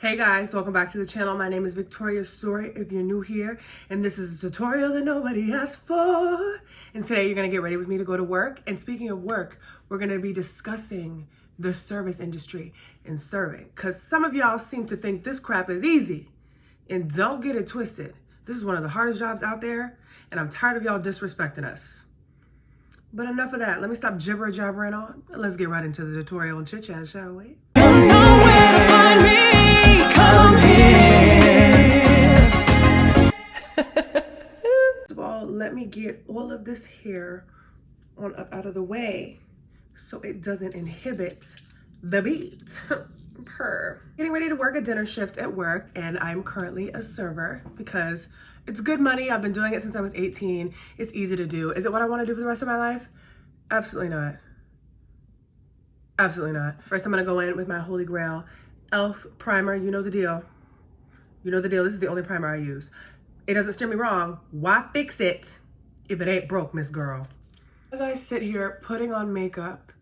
Hey guys, welcome back to the channel. My name is Victoria's Story if you're new here, and this is a tutorial that nobody asked for. And today you're gonna get ready with me to go to work. And speaking of work, we're gonna be discussing the service industry and serving, because some of y'all seem to think this crap is easy. And don't get it twisted. This is one of the hardest jobs out there, and I'm tired of y'all disrespecting us. But enough of that. Let me stop jibber-jabbering on, and let's get right into the tutorial and chit-chat, shall we? You know where to find me. Come here. First of all, let me get all of this hair on up out of the way so it doesn't inhibit the beat. Getting ready to work a dinner shift at work, and I'm currently a server because it's good money. I've been doing it since I was 18. It's easy to do. Is it what I want to do for the rest of my life? Absolutely not. Absolutely not. First, I'm gonna go in with my holy grail e.l.f. primer. You know the deal. You know the deal. This is the only primer I use. It doesn't steer me wrong. Why fix it if it ain't broke, Miss Girl? As I sit here putting on makeup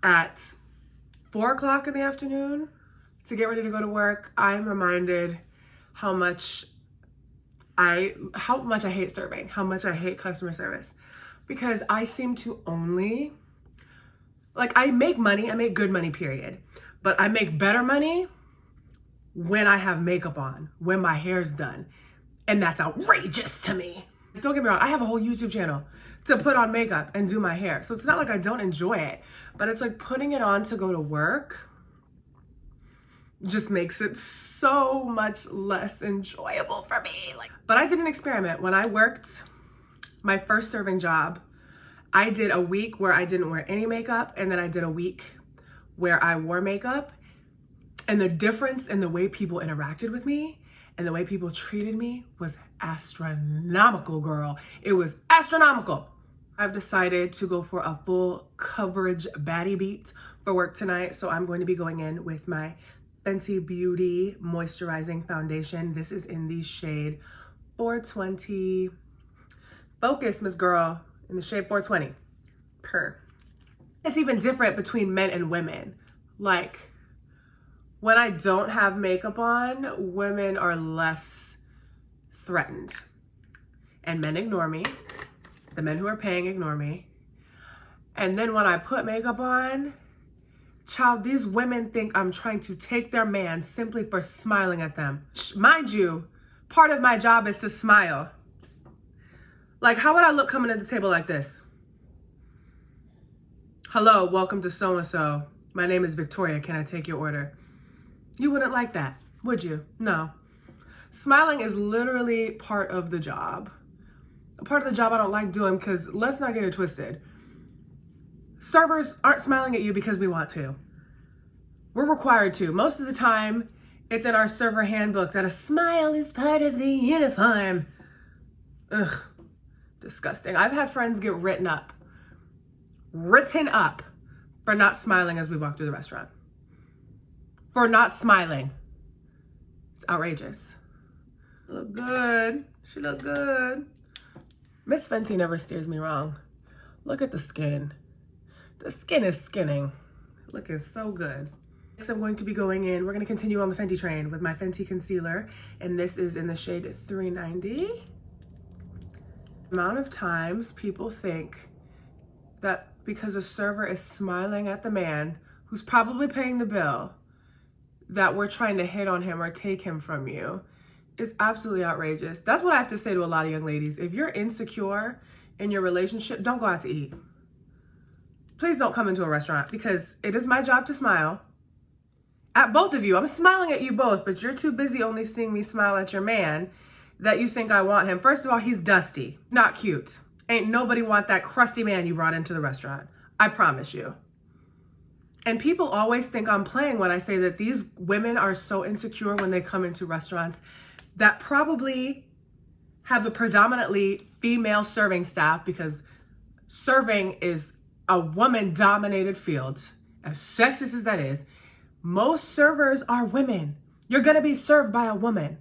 at 4 o'clock in the afternoon to get ready to go to work, I'm reminded how much I hate serving, how much I hate customer service, because I seem to only, like, I make money, I make good money, period. But I make better money when I have makeup on, when my hair's done. And that's outrageous to me. Don't get me wrong, I have a whole YouTube channel to put on makeup and do my hair. So it's not like I don't enjoy it, but it's like putting it on to go to work just makes it so much less enjoyable for me. But I did an experiment. When I worked my first serving job, I did a week where I didn't wear any makeup, and then I did a week where I wore makeup. And the difference in the way people interacted with me and the way people treated me was astronomical, girl. It was astronomical. I've decided to go for a full coverage baddie beat for work tonight. So I'm going to be going in with my Fenty Beauty Moisturizing Foundation. This is in the shade 420. Focus, Miss Girl, in the shade 420. It's even different between men and women. Like, when I don't have makeup on, women are less threatened. And men ignore me. The men who are paying ignore me. And then when I put makeup on, child, these women think I'm trying to take their man simply for smiling at them. Mind you, part of my job is to smile. Like, how would I look coming to the table like this? Hello, welcome to so-and-so. My name is Victoria. Can I take your order? You wouldn't like that, would you? No. Smiling is literally part of the job. A part of the job I don't like doing, because let's not get it twisted. Servers aren't smiling at you because we want to. We're required to. Most of the time, it's in our server handbook that a smile is part of the uniform. Ugh, disgusting. I've had friends get written up for not smiling as we walk through the restaurant. For not smiling. It's outrageous. She look good. She look good. Miss Fenty never steers me wrong. Look at the skin. The skin is skinning. Looking so good. Next, I'm going to be going in. We're going to continue on the Fenty train with my Fenty concealer. And this is in the shade 390. Amount of times people think that because a server is smiling at the man who's probably paying the bill, that we're trying to hit on him or take him from you is absolutely outrageous. That's what I have to say to a lot of young ladies. If you're insecure in your relationship, don't go out to eat. Please don't come into a restaurant, because it is my job to smile at both of you. I'm smiling at you both, but you're too busy only seeing me smile at your man that you think I want him. First of all, he's dusty, not cute. Ain't nobody want that crusty man you brought into the restaurant. I promise you. And people always think I'm playing when I say that these women are so insecure when they come into restaurants that probably have a predominantly female serving staff, because serving is a woman-dominated field, as sexist as that is. Most servers are women. You're gonna be served by a woman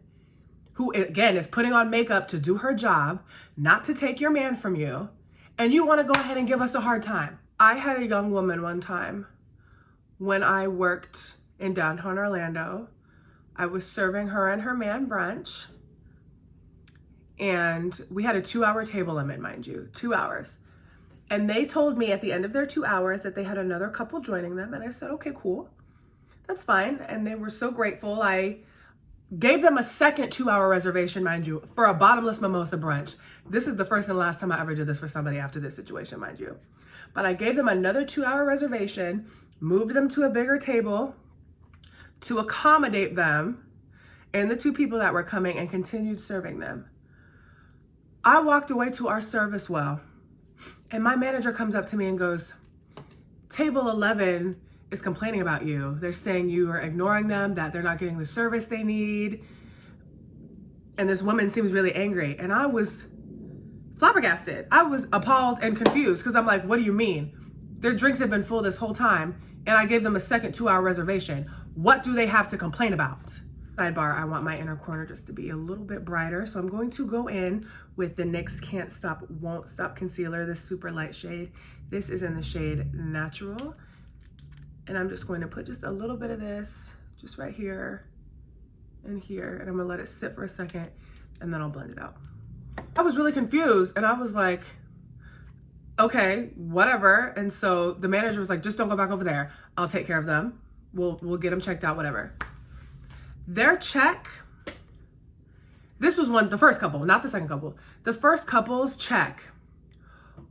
who, again, is putting on makeup to do her job, not to take your man from you, and you wanna go ahead and give us a hard time. I had a young woman one time when I worked in downtown Orlando I was serving her and her man brunch. And we had a 2-hour table limit, mind you, 2 hours. And they told me at the end of their 2 hours that they had another couple joining them. And I said, okay, cool. That's fine. And they were so grateful. I gave them a second 2-hour reservation, mind you, for a bottomless mimosa brunch. This is the first and last time I ever did this for somebody after this situation, mind you. But I gave them another 2-hour reservation, moved them to a bigger table to accommodate them and the 2 people that were coming, and continued serving them. I walked away to our service well, and my manager comes up to me and goes, table 11 is complaining about you. They're saying you are ignoring them, that they're not getting the service they need. And this woman seems really angry. And I was flabbergasted. I was appalled and confused because I'm like, what do you mean? Their drinks have been full this whole time, and I gave them a second 2-hour reservation. What do they have to complain about? Sidebar, I want my inner corner just to be a little bit brighter. So I'm going to go in with the NYX Can't Stop, Won't Stop Concealer, this super light shade. This is in the shade Natural. And I'm just going to put just a little bit of this just right here and here. And I'm gonna let it sit for a second, and then I'll blend it out. I was really confused, and I was like, okay, whatever. And so the manager was like, just don't go back over there. I'll take care of them. We'll get them checked out, whatever. Their check, this was the first couple, not the second couple. The first couple's check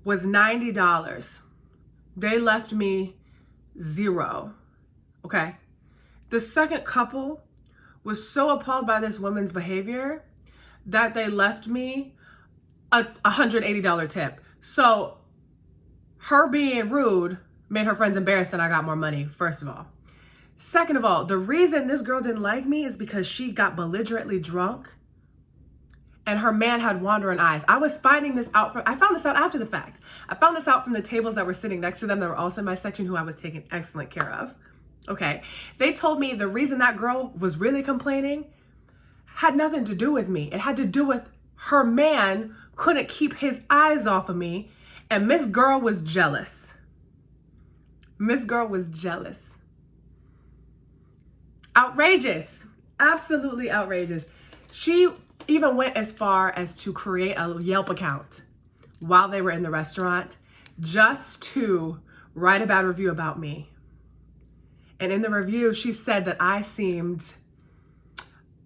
was $90. They left me $0, okay? The second couple was so appalled by this woman's behavior that they left me a $180 tip. So her being rude made her friends embarrassed, and I got more money, first of all. Second of all, the reason this girl didn't like me is because she got belligerently drunk and her man had wandering eyes. I found this out after the fact. I found this out from the tables that were sitting next to them that were also in my section, who I was taking excellent care of. Okay. They told me the reason that girl was really complaining had nothing to do with me. It had to do with her man couldn't keep his eyes off of me, and Miss Girl was jealous. Miss Girl was jealous. Outrageous. Absolutely outrageous. She even went as far as to create a Yelp account while they were in the restaurant just to write a bad review about me. And in the review, she said that I seemed,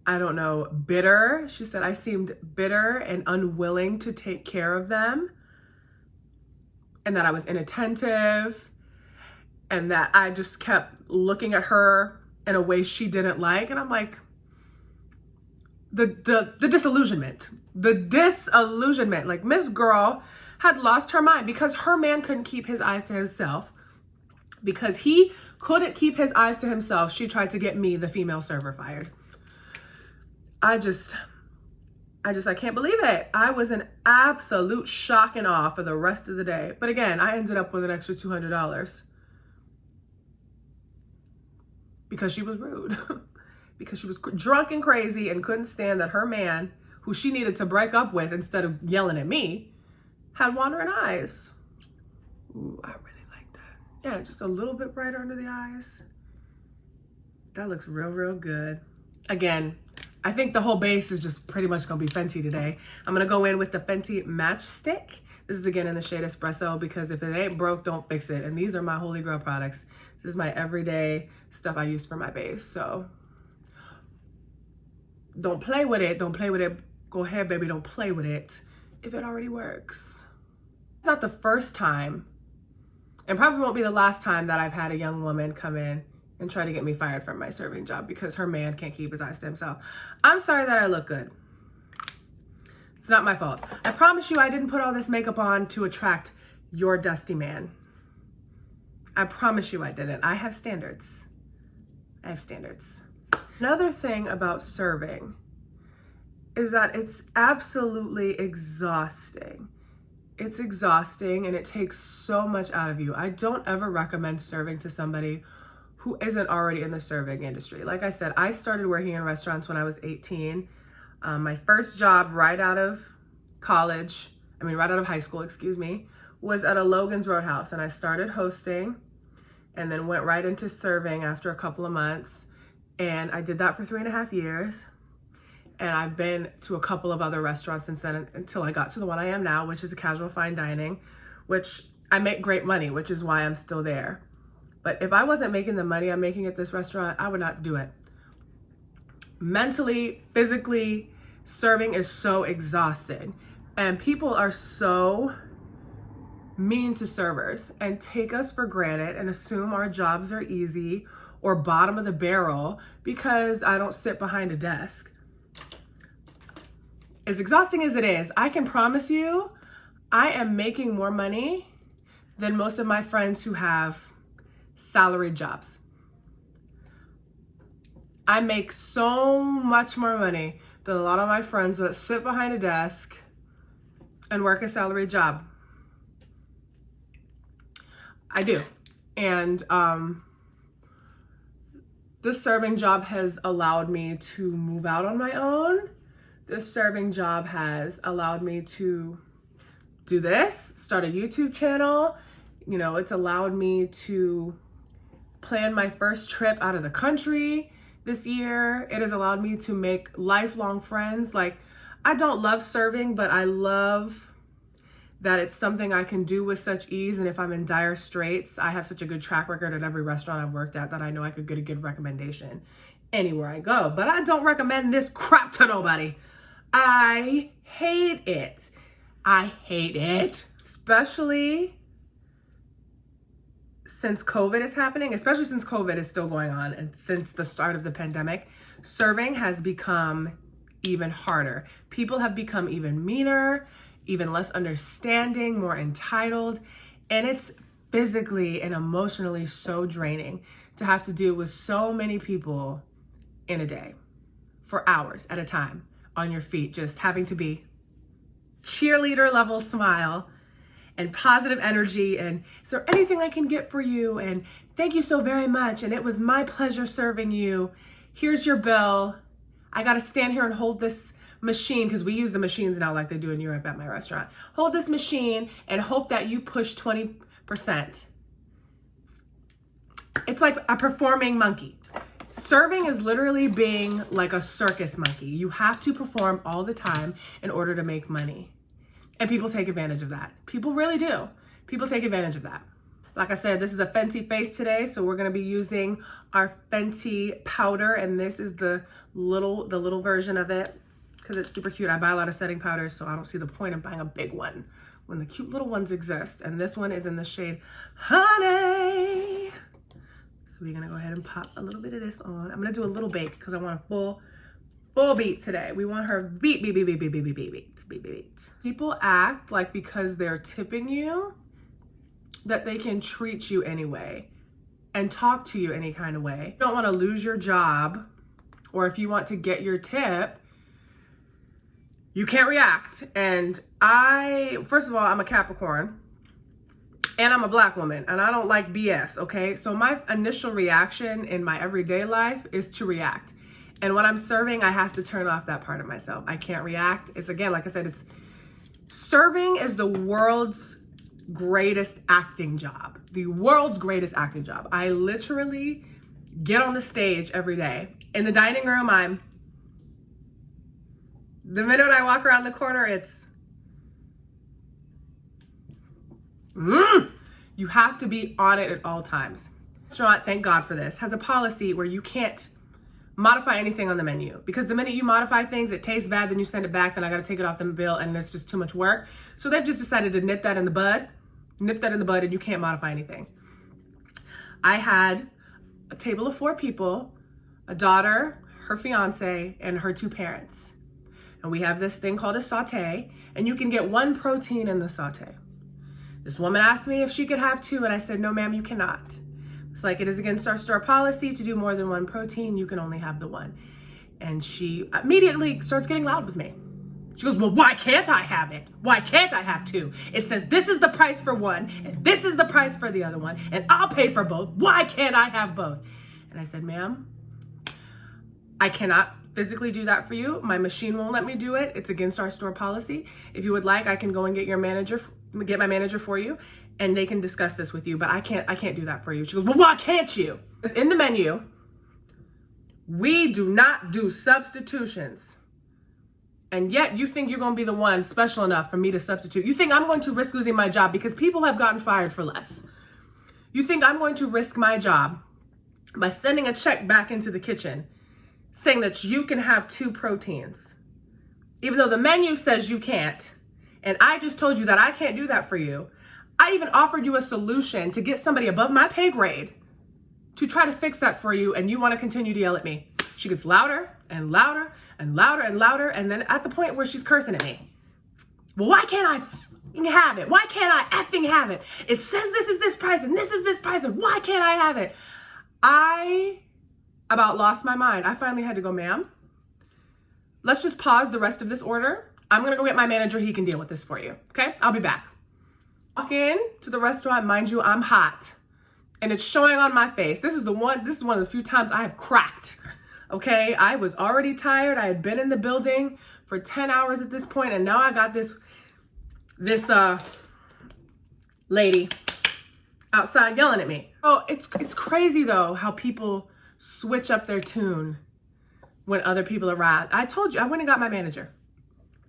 I don't know, bitter. She said I seemed bitter and unwilling to take care of them, and that I was inattentive, and that I just kept looking at her in a way she didn't like. And I'm like, the disillusionment, like Miss Girl had lost her mind because her man couldn't keep his eyes to himself. Because he couldn't keep his eyes to himself, she tried to get me, the female server, fired. I can't believe it. I was in absolute shock and awe for the rest of the day. But again, I ended up with an extra $200 because she was rude. Because she was drunk and crazy and couldn't stand that her man, who she needed to break up with instead of yelling at me, had wandering eyes. Ooh, I really like that. Yeah, just a little bit brighter under the eyes. That looks real, real good. Again, I think the whole base is just pretty much gonna be Fenty today. I'm gonna go in with the Fenty Matchstick. This is again in the shade Espresso, because if it ain't broke, don't fix it. And these are my holy grail products. This is my everyday stuff I use for my base. So don't play with it. Don't play with it. Go ahead, baby. Don't play with it if it already works. It's not the first time, and probably won't be the last time, that I've had a young woman come in and try to get me fired from my serving job because her man can't keep his eyes to himself. I'm sorry that I look good. It's not my fault. I promise you I didn't put all this makeup on to attract your dusty man. I promise you I didn't. I have standards. I have standards. Another thing about serving is that it's absolutely exhausting. It's exhausting and it takes so much out of you. I don't ever recommend serving to somebody who isn't already in the serving industry. Like I said, I started working in restaurants when I was 18. My first job right out of high school, was at a Logan's Roadhouse, and I started hosting and then went right into serving after a couple of months. And I did that for 3.5 years. And I've been to a couple of other restaurants since then until I got to the one I am now, which is a casual fine dining, which I make great money, which is why I'm still there. But if I wasn't making the money I'm making at this restaurant, I would not do it. Mentally, physically, serving is so exhausting. And people are so mean to servers and take us for granted and assume our jobs are easy or bottom of the barrel because I don't sit behind a desk. As exhausting as it is, I can promise you, I am making more money than most of my friends who have salaried jobs. I make so much more money than a lot of my friends that sit behind a desk and work a salaried job. I do. And this serving job has allowed me to move out on my own. This serving job has allowed me to do this, start a YouTube channel. You know, it's allowed me to plan my first trip out of the country this year. It has allowed me to make lifelong friends. Like, I don't love serving, but I love that it's something I can do with such ease. And if I'm in dire straits, I have such a good track record at every restaurant I've worked at that I know I could get a good recommendation anywhere I go. But I don't recommend this crap to nobody. I hate it. I hate it. Especially since COVID is happening, especially since COVID is still going on and since the start of the pandemic, serving has become even harder. People have become even meaner, even less understanding, more entitled, and it's physically and emotionally so draining to have to deal with so many people in a day for hours at a time on your feet, just having to be cheerleader level smile and positive energy, and is there anything I can get for you, and thank you so very much, and it was my pleasure serving you, here's your bill, I gotta stand here and hold this machine, because we use the machines now like they do in Europe at my restaurant, hold this machine and hope that you push 20%. It's like a performing monkey. Serving is literally being like a circus monkey. You have to perform all the time in order to make money. And people take advantage of that. People really do. People take advantage of that. Like I said, this is a Fenty face today, so we're gonna be using our Fenty powder, and this is the little version of it, because it's super cute. I buy a lot of setting powders, so I don't see the point of buying a big one when the cute little ones exist. And this one is in the shade Honey. So we're gonna go ahead and pop a little bit of this on. I'm gonna do a little bake because I want a full beat today. We want her beat. People act like because they're tipping you that they can treat you anyway and talk to you any kind of way. You don't want to lose your job, or if you want to get your tip, you can't react. And first of all, I'm a Capricorn. And I'm a Black woman, and I don't like BS, okay? So my initial reaction in my everyday life is to react. And when I'm serving, I have to turn off that part of myself. I can't react. It's, again, like I said, serving is the world's greatest acting job. The world's greatest acting job. I literally get on the stage every day. In the dining room, the minute I walk around the corner, it's, you have to be on it at all times. Restaurant, thank God for this, has a policy where you can't modify anything on the menu, because the minute you modify things, it tastes bad, then you send it back, then I got to take it off the bill, and it's just too much work. So they've just decided to nip that in the bud, and you can't modify anything. I had a table of 4 people, a daughter, her fiance, and her 2 parents. And we have this thing called a saute, and you can get 1 protein in the saute. This woman asked me if she could have 2, and I said, no, ma'am, you cannot. It's like, it is against our store policy to do more than 1 protein. You can only have the 1. And she immediately starts getting loud with me. She goes, well, why can't I have it? Why can't I have 2? It says this is the price for 1, and this is the price for the other one, and I'll pay for both. Why can't I have both? And I said, ma'am, I cannot physically do that for you. My machine won't let me do it. It's against our store policy. If you would like, I can go and get my manager for you, and they can discuss this with you, but I can't do that for you. She goes, well, why can't you? In the menu, We do not do substitutions. And yet you think you're going to be the one special enough for me to substitute. You think I'm going to risk losing my job because people have gotten fired for less. You think I'm going to risk my job by sending a check back into the kitchen saying that you can have 2 proteins, even though the menu says you can't. And I just told you that I can't do that for you. I even offered you a solution to get somebody above my pay grade to try to fix that for you, and you want to continue to yell at me. She gets louder and louder and louder and louder, and then at the point where she's cursing at me. Well, why can't I f***ing have it? Why can't I effing have it? It says this is this price and this is this price, and why can't I have it? I about lost my mind. I finally had to go, ma'am, let's just pause the rest of this order. I'm going to go get my manager. He can deal with this for you. Okay? I'll be back. Walk in to the restaurant. Mind you, I'm hot. And it's showing on my face. This is one of the few times I have cracked. Okay? I was already tired. I had been in the building for 10 hours at this point, and now I got this lady outside yelling at me. Oh, it's crazy though how people switch up their tune when other people arrive. I told you, I went and got my manager.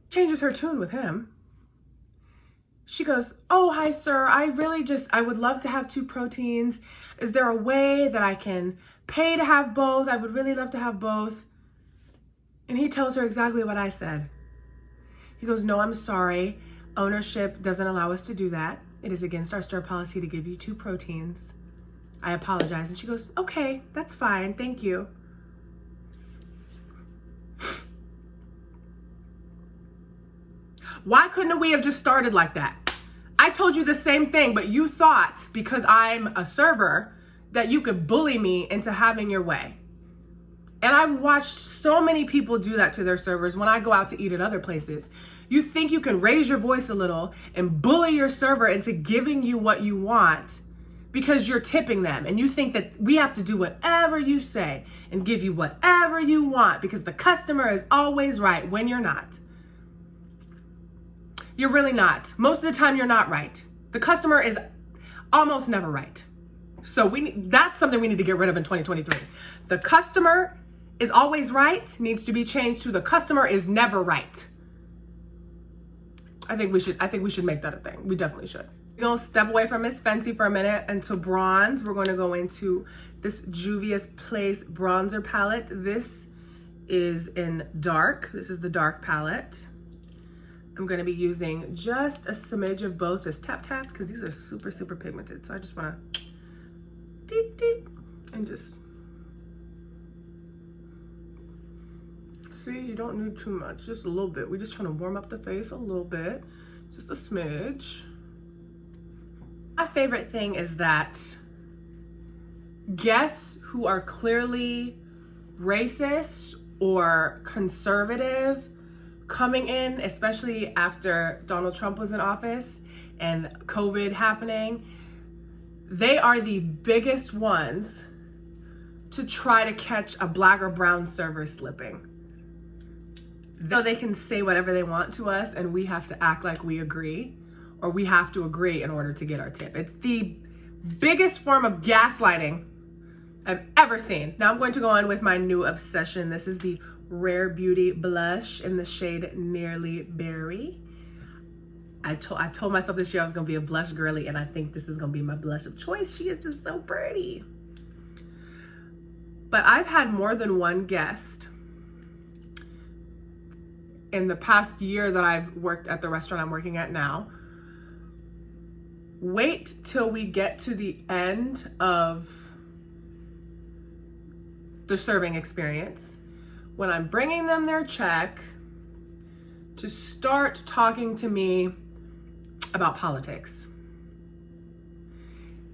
Changes her tune with him. She goes, oh, hi, sir. I would love to have 2 proteins. Is there a way that I can pay to have both? I would really love to have both. And he tells her exactly what I said. He goes, no, I'm sorry. Ownership doesn't allow us to do that. It is against our store policy to give you 2 proteins. I apologize. And she goes, okay, that's fine. Thank you. Why couldn't we have just started like that? I told you the same thing, but you thought because I'm a server that you could bully me into having your way. And I've watched so many people do that to their servers when I go out to eat at other places. You think you can raise your voice a little and bully your server into giving you what you want because you're tipping them. And you think that we have to do whatever you say and give you whatever you want because the customer is always right when you're not. You're really not. Most of the time, you're not right. The customer is almost never right. So that's something we need to get rid of in 2023. The customer is always right needs to be changed to the customer is never right. I think we should make that a thing. We definitely should. We're gonna step away from Miss Fancy for a minute and to bronze. We're gonna go into this Juvia's Place bronzer palette. This is in dark. This is the dark palette. I'm going to be using just a smidge of both, just tap tap, because these are super, super pigmented. So I just want to deep, deep, and just, see, you don't need too much, just a little bit. We're just trying to warm up the face a little bit, just a smidge. My favorite thing is that guests who are clearly racist or conservative coming in, especially after Donald Trump was in office and COVID happening, they are the biggest ones to try to catch a black or brown server slipping. Though they can say whatever they want to us and we have to act like we agree, or we have to agree in order to get our tip. It's the biggest form of gaslighting I've ever seen. Now I'm going to go on with my new obsession. This is the Rare Beauty blush in the shade Nearly Berry. I told myself this year I was gonna be a blush girly, and I think this is gonna be my blush of choice. She is just so pretty. But I've had more than one guest in the past year that I've worked at the restaurant I'm working at now wait till we get to the end of the serving experience, when I'm bringing them their check, to start talking to me about politics.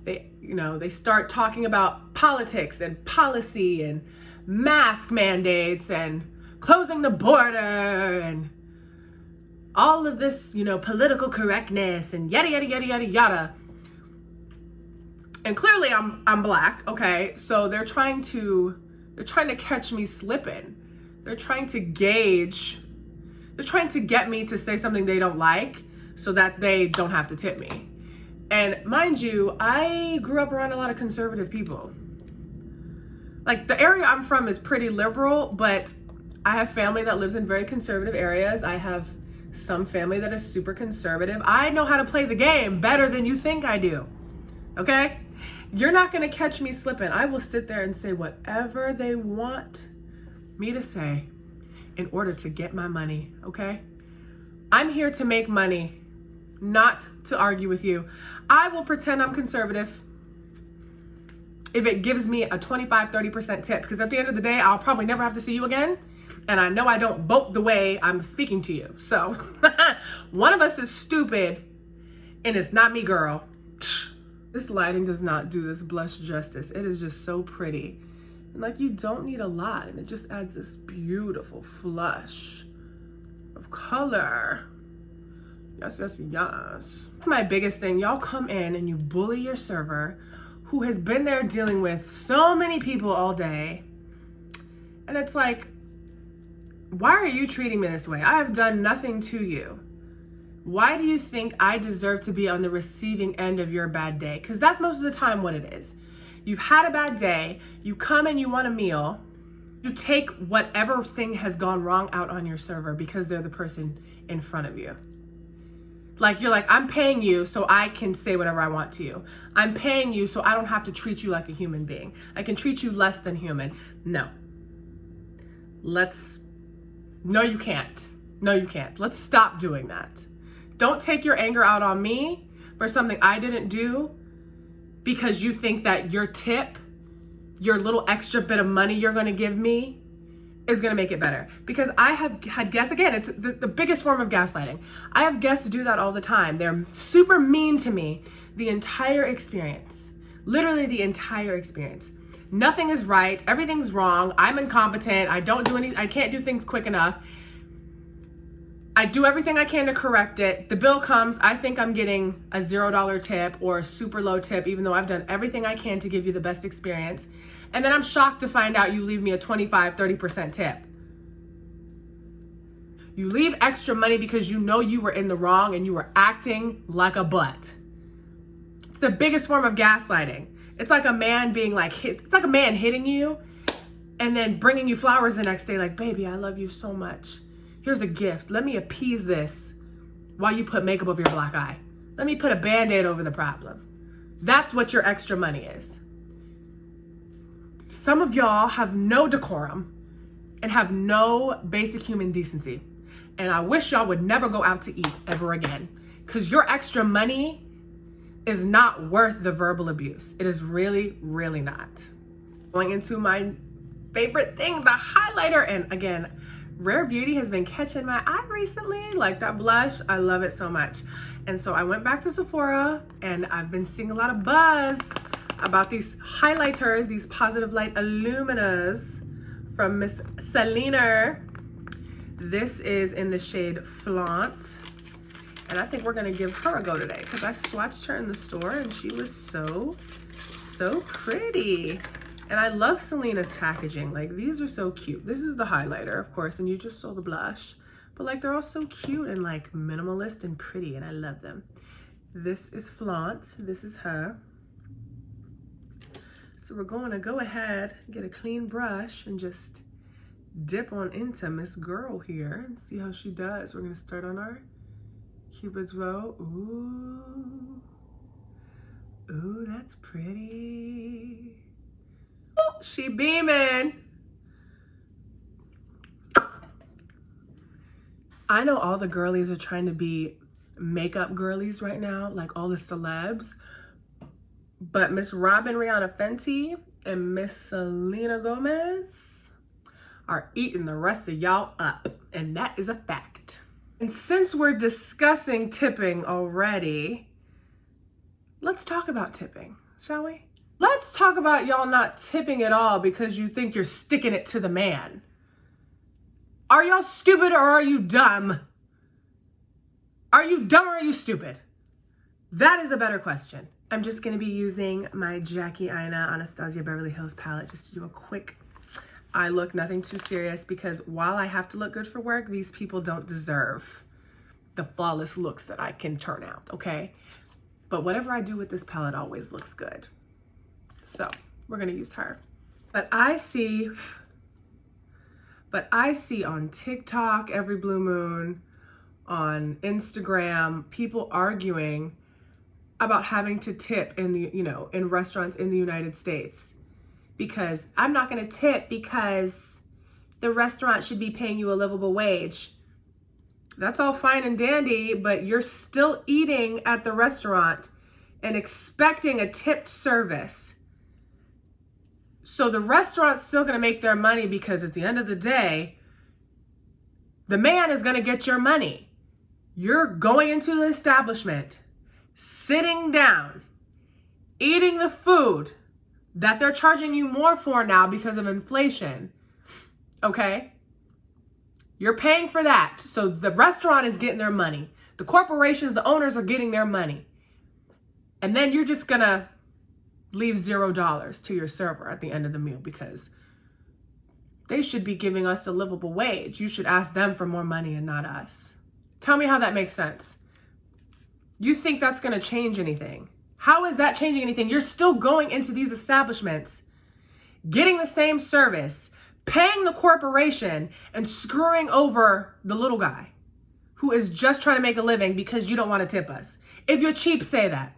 They start talking about politics and policy and mask mandates and closing the border and all of this, political correctness and yada, yada, yada, yada, yada. And clearly I'm black, okay? So they're trying to catch me slipping. They're trying to get me to say something they don't like so that they don't have to tip me. And mind you, I grew up around a lot of conservative people. Like, the area I'm from is pretty liberal, but I have family that lives in very conservative areas. I have some family that is super conservative. I know how to play the game better than you think I do, okay? You're not gonna catch me slipping. I will sit there and say whatever they want me to say in order to get my money, okay? I'm here to make money, not to argue with you. I will pretend I'm conservative if it gives me a 25-30% tip, because at the end of the day, I'll probably never have to see you again. And I know I don't vote the way I'm speaking to you. So one of us is stupid, and it's not me, girl. This lighting does not do this blush justice. It is just so pretty. And like, you don't need a lot, and it just adds this beautiful flush of color. Yes, yes, yes. That's my biggest thing. Y'all come in and you bully your server who has been there dealing with so many people all day. And it's like, why are you treating me this way? I have done nothing to you. Why do you think I deserve to be on the receiving end of your bad day? Because that's most of the time what it is. You've had a bad day, you come and you want a meal, you take whatever thing has gone wrong out on your server because they're the person in front of you. Like, you're like, I'm paying you so I can say whatever I want to you. I'm paying you so I don't have to treat you like a human being. I can treat you less than human. No. No, you can't. No, you can't. Let's stop doing that. Don't take your anger out on me for something I didn't do because you think that your tip, your little extra bit of money you're going to give me is going to make it better. Because I have had guests, again, it's the biggest form of gaslighting. I have guests do that all the time. They're super mean to me the entire experience. Literally the entire experience. Nothing is right. Everything's wrong. I'm incompetent. I can't do things quick enough. I do everything I can to correct it. The bill comes. I think I'm getting a $0 tip or a super low tip, even though I've done everything I can to give you the best experience. And then I'm shocked to find out you leave me a 25-30% tip. You leave extra money because you know you were in the wrong and you were acting like a butt. It's the biggest form of gaslighting. It's like a man being like, it's like a man hitting you and then bringing you flowers the next day like, baby, I love you so much. Here's a gift. Let me appease this while you put makeup over your black eye. Let me put a Band-Aid over the problem. That's what your extra money is. Some of y'all have no decorum and have no basic human decency. And I wish y'all would never go out to eat ever again, because your extra money is not worth the verbal abuse. It is really, really not. Going into my favorite thing, the highlighter. And again, Rare Beauty has been catching my eye recently. Like, that blush, I love it so much. And so I went back to Sephora and I've been seeing a lot of buzz about these highlighters, these Positive Light Illuminas from Miss Selena. This is in the shade Flaunt. And I think we're gonna give her a go today because I swatched her in the store and she was so pretty. And I love Selena's packaging. Like, these are so cute. This is the highlighter, of course, and you just saw the blush. But like, they're all so cute and like minimalist and pretty, and I love them. This is Flaunt. This is her. So we're going to go ahead, get a clean brush and just dip on into Miss Girl here and see how she does. We're gonna start on our Cupid's bow. Ooh. Ooh, that's pretty. Oh, she beaming. I know all the girlies are trying to be makeup girlies right now, like all the celebs. But Miss Robin Rihanna Fenty and Miss Selena Gomez are eating the rest of y'all up. And that is a fact. And since we're discussing tipping already, let's talk about tipping, shall we? Let's talk about y'all not tipping at all because you think you're sticking it to the man. Are y'all stupid or are you dumb? Are you dumb or are you stupid? That is a better question. I'm just gonna be using my Jackie Aina Anastasia Beverly Hills palette just to do a quick eye look, nothing too serious, because while I have to look good for work, these people don't deserve the flawless looks that I can turn out, okay? But whatever I do with this palette always looks good. So we're gonna use her. But I see on TikTok every blue moon, on Instagram, people arguing about having to tip in the, in restaurants in the United States. Because I'm not going to tip because the restaurant should be paying you a livable wage. That's all fine and dandy, but you're still eating at the restaurant and expecting a tipped service. So the restaurant's still going to make their money because at the end of the day, the man is going to get your money. You're going into the establishment, sitting down, eating the food that they're charging you more for now because of inflation. Okay? You're paying for that. So the restaurant is getting their money. The corporations, the owners are getting their money. And then you're just going to leave $0 to your server at the end of the meal because they should be giving us a livable wage. You should ask them for more money and not us. Tell me how that makes sense. You think that's going to change anything? How is that changing anything? You're still going into these establishments, getting the same service, paying the corporation, and screwing over the little guy who is just trying to make a living because you don't want to tip us. If you're cheap, say that.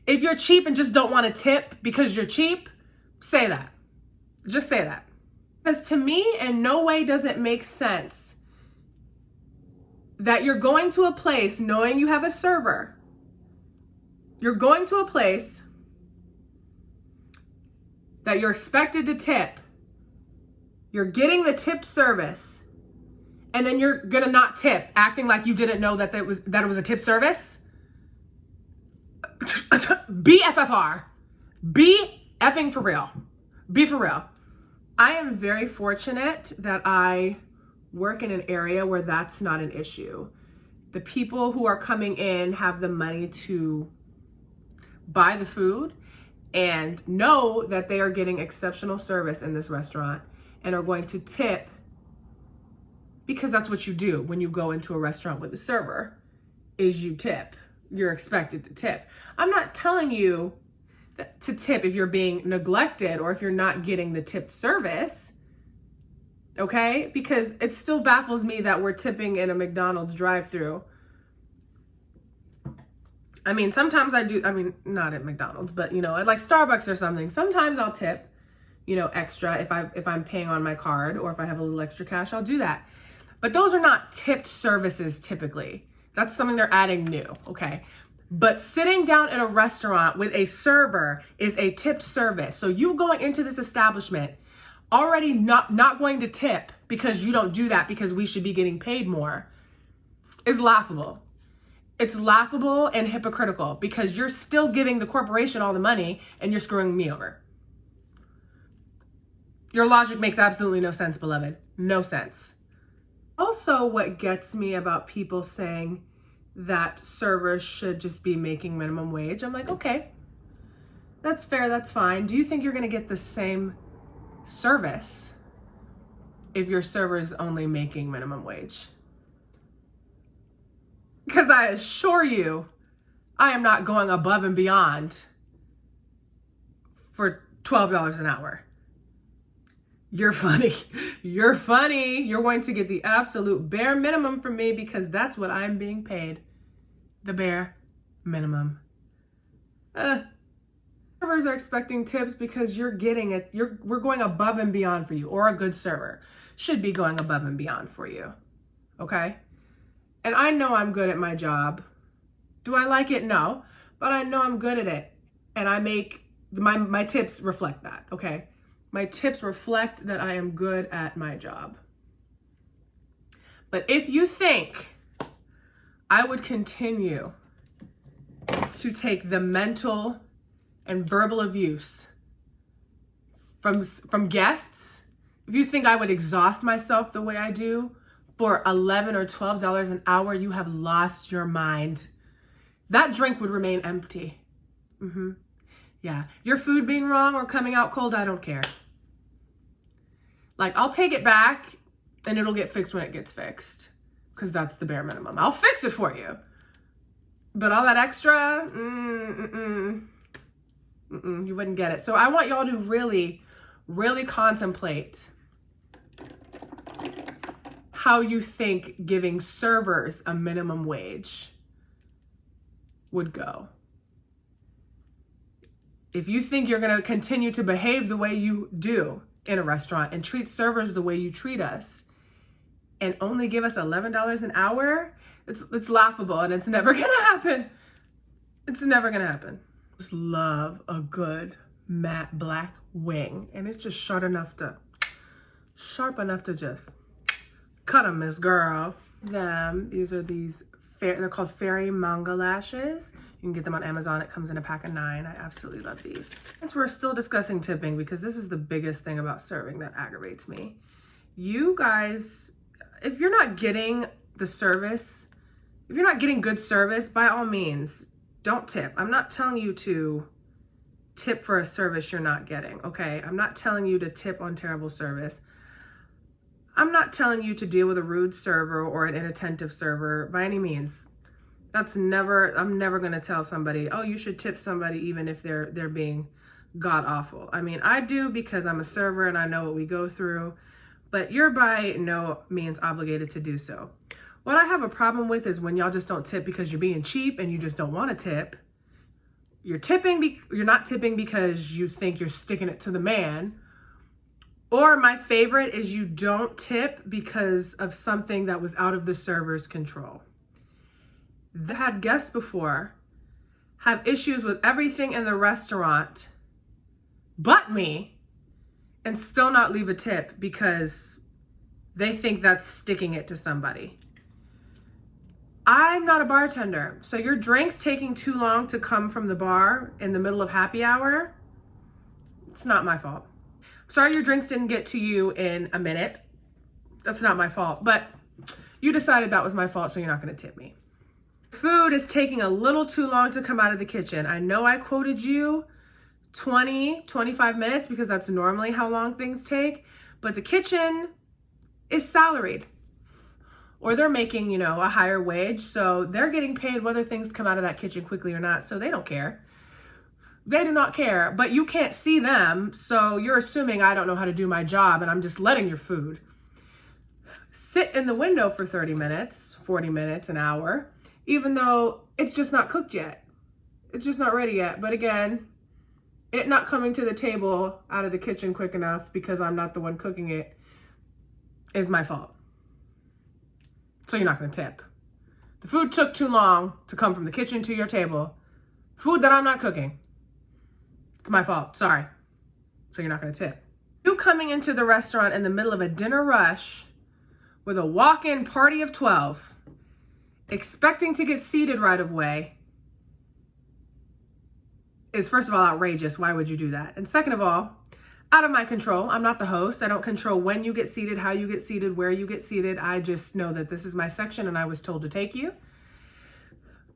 If you're cheap and just don't want to tip because you're cheap, say that. Just say that. Because to me, in no way does it make sense that you're going to a place knowing you have a server. You're going to a place that you're expected to tip. You're getting the tipped service, and then you're gonna not tip, acting like you didn't know that it was a tip service. Be FFR. Be effing for real. Be for real. I am very fortunate that I work in an area where that's not an issue. The people who are coming in have the money to buy the food and know that they are getting exceptional service in this restaurant and are going to tip because that's what you do when you go into a restaurant with a server, is you tip. You're expected to tip. I'm not telling you that to tip if you're being neglected or if you're not getting the tipped service, okay? Because it still baffles me that we're tipping in a McDonald's drive-thru. I mean, sometimes I do, not at McDonald's, but at like Starbucks or something. Sometimes I'll tip, extra if I'm paying on my card, or if I have a little extra cash, I'll do that. But those are not tipped services typically. That's something they're adding new, okay? But sitting down in a restaurant with a server is a tipped service. So you going into this establishment already not going to tip because you don't do that because we should be getting paid more is laughable. It's laughable and hypocritical because you're still giving the corporation all the money and you're screwing me over. Your logic makes absolutely no sense, beloved. No sense. Also, what gets me about people saying that servers should just be making minimum wage, I'm like, okay, that's fair, that's fine. Do you think you're gonna get the same service if your server is only making minimum wage? Because I assure you, I am not going above and beyond for $12 an hour. You're funny. You're funny. You're going to get the absolute bare minimum from me because that's what I'm being paid. The bare minimum. Servers are expecting tips because you're getting it. We're going above and beyond for you, or a good server should be going above and beyond for you. Okay? And I know I'm good at my job. Do I like it? No. But I know I'm good at it. And I make, my tips reflect that, okay? My tips reflect that I am good at my job. But if you think I would continue to take the mental and verbal abuse from guests, if you think I would exhaust myself the way I do for $11 or $12 an hour, you have lost your mind. That drink would remain empty. Yeah, your food being wrong or coming out cold, I don't care. Like, I'll take it back and it'll get fixed when it gets fixed, because that's the bare minimum. I'll fix it for you. But all that extra, You wouldn't get it. So I want y'all to really, really contemplate how you think giving servers a minimum wage would go. If you think you're going to continue to behave the way you do in a restaurant and treat servers the way you treat us and only give us $11 an hour, it's laughable, and it's never going to happen. It's never going to happen. Just love a good matte black wing, and it's just sharp enough to just cut them, Miss Girl. These are they're called fairy manga lashes. You can get them on Amazon. It comes in a pack of 9. I absolutely love these. Since we're still discussing tipping, because this is the biggest thing about serving that aggravates me. You guys, if you're not getting the service, if you're not getting good service, by all means, don't tip. I'm not telling you to tip for a service you're not getting, okay? I'm not telling you to tip on terrible service. I'm not telling you to deal with a rude server or an inattentive server by any means. I'm never gonna tell somebody, oh, you should tip somebody even if they're being god awful. I mean, I do because I'm a server and I know what we go through, but you're by no means obligated to do so. What I have a problem with is when y'all just don't tip because you're being cheap and you just don't want to tip. You're not tipping because you think you're sticking it to the man. Or my favorite is you don't tip because of something that was out of the server's control. I've had guests before have issues with everything in the restaurant but me and still not leave a tip because they think that's sticking it to somebody. I'm not a bartender, so your drink's taking too long to come from the bar in the middle of happy hour, it's not my fault. Sorry your drinks didn't get to you in a minute. That's not my fault, but you decided that was my fault, so you're not gonna tip me. Food is taking a little too long to come out of the kitchen. I know I quoted you 25 minutes because that's normally how long things take, but the kitchen is salaried. Or they're making, a higher wage, so they're getting paid whether things come out of that kitchen quickly or not, so they don't care. They do not care, but you can't see them, so you're assuming I don't know how to do my job and I'm just letting your food sit in the window for 30 minutes, 40 minutes, an hour, even though it's just not cooked yet. It's just not ready yet. But again, it not coming to the table out of the kitchen quick enough because I'm not the one cooking it is my fault. So you're not gonna tip. The food took too long to come from the kitchen to your table. Food that I'm not cooking. It's my fault, sorry. So you're not gonna tip. You coming into the restaurant in the middle of a dinner rush with a walk-in party of 12, expecting to get seated right away is first of all outrageous. Why would you do that? And second of all, out of my control. I'm not the host. I don't control when you get seated, how you get seated, where you get seated. I just know that this is my section and I was told to take you.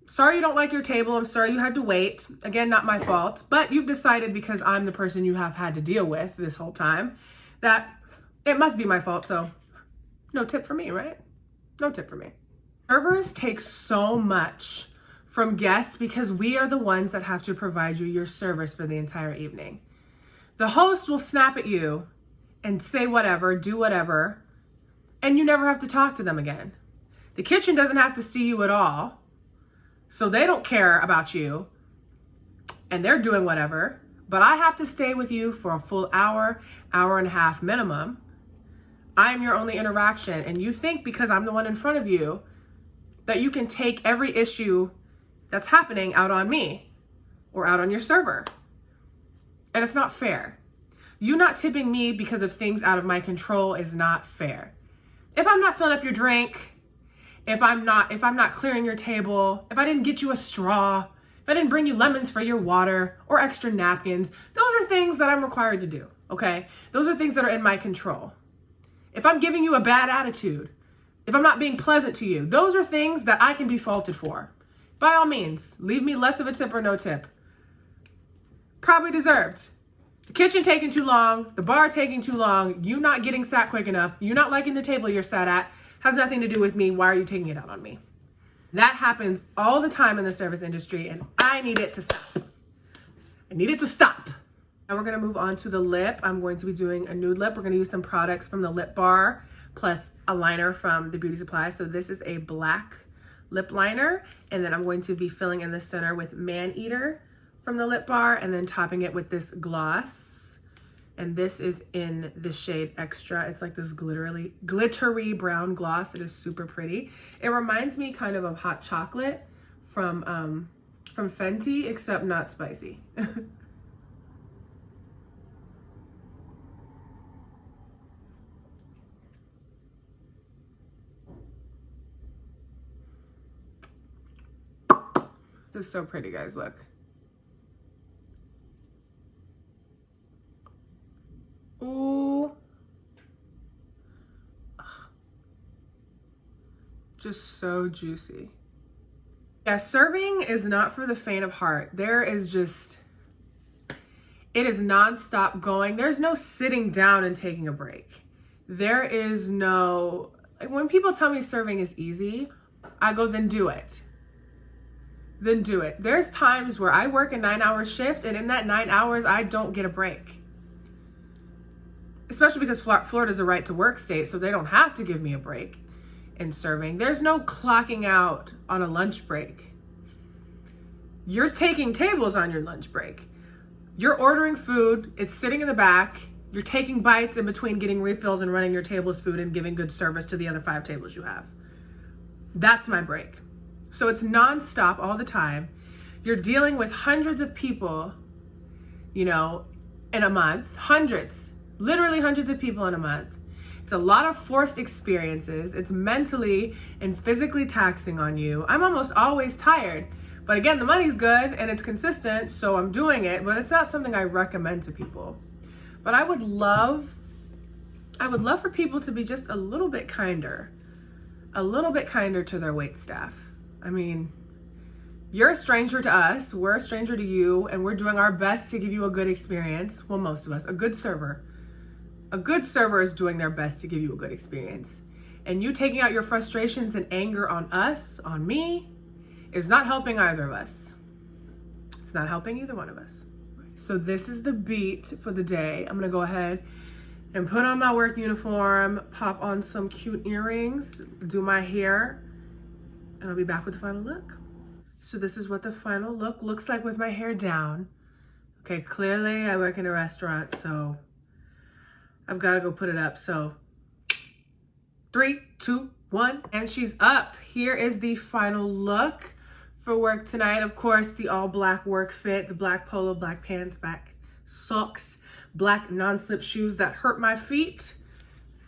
Sorry you don't like your table. I'm sorry you had to wait. Again, not my fault, but you've decided because I'm the person you have had to deal with this whole time that it must be my fault. So no tip for me, right? No tip for me. Servers take so much from guests because we are the ones that have to provide you your service for the entire evening. The host will snap at you and say whatever, do whatever, and you never have to talk to them again. The kitchen doesn't have to see you at all, so they don't care about you, and they're doing whatever, but I have to stay with you for a full hour, hour and a half minimum. I'm your only interaction, and you think because I'm the one in front of you that you can take every issue that's happening out on me or out on your server. And it's not fair. You not tipping me because of things out of my control is not fair. If I'm not filling up your drink, if I'm not clearing your table, if I didn't get you a straw, if I didn't bring you lemons for your water or extra napkins, those are things that I'm required to do, okay? Those are things that are in my control. If I'm giving you a bad attitude, if I'm not being pleasant to you, those are things that I can be faulted for. By all means, leave me less of a tip or no tip. Probably deserved. The kitchen taking too long, the bar taking too long, you not getting sat quick enough, you not liking the table you're sat at, has nothing to do with me. Why are you taking it out on me? That happens all the time in the service industry, and I need it to stop. I need it to stop. Now we're gonna move on to the lip. I'm going to be doing a nude lip. We're gonna use some products from the lip bar plus a liner from the beauty supply. So this is a black lip liner, and then I'm going to be filling in the center with Man Eater from the lip bar and then topping it with this gloss. And this is in the shade Extra. It's like this glittery brown gloss. It is super pretty. It reminds me kind of hot chocolate from Fenty, except not spicy. This is so pretty, guys, look. Ooh. Ugh. Just so juicy. Yeah, serving is not for the faint of heart. It is nonstop going. There's no sitting down and taking a break. There is no, like, when people tell me serving is easy, I go, then do it. Then do it. There's times where I work a 9-hour shift, and in that 9 hours, I don't get a break. Especially because Florida's a right to work state, so they don't have to give me a break in serving. There's no clocking out on a lunch break. You're taking tables on your lunch break. You're ordering food, it's sitting in the back, you're taking bites in between getting refills and running your table's food and giving good service to the other 5 tables you have. That's my break. So it's nonstop all the time. You're dealing with hundreds of people, you know, in a month, literally hundreds of people in a month. It's a lot of forced experiences. It's mentally and physically taxing on you. I'm almost always tired, but again, the money's good and it's consistent, so I'm doing it, but it's not something I recommend to people. But I would love for people to be just a little bit kinder to their wait staff. I mean, you're a stranger to us, we're a stranger to you, and we're doing our best to give you a good experience. Well, most of us, a good server is doing their best to give you a good experience. And you taking out your frustrations and anger on us, on me, is not helping either of us. It's not helping either one of us. So this is the beat for the day. I'm gonna go ahead and put on my work uniform, pop on some cute earrings, do my hair, and I'll be back with the final look. So this is what the final look looks like with my hair down. Okay, clearly I work in a restaurant, so I've got to go put it up. So 3, 2, 1, and she's up. Here is the final look for work tonight. Of course, the all black work fit, the black polo, black pants, black socks, black non-slip shoes that hurt my feet.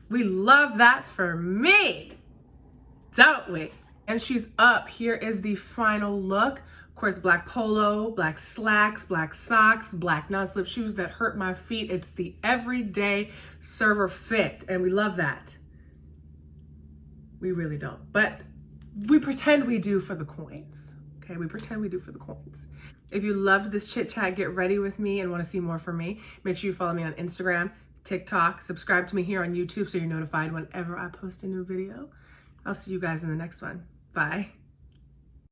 We love that for me, don't we? And she's up. Here is the final look. Of course, black polo, black slacks, black socks, black non-slip shoes that hurt my feet. It's the everyday server fit, and we love that. We really don't, but we pretend we do for the coins. Okay, we pretend we do for the coins. If you loved this chit chat, get ready with me and want to see more from me, make sure you follow me on Instagram, TikTok, subscribe to me here on YouTube so you're notified whenever I post a new video. I'll see you guys in the next one. Bye.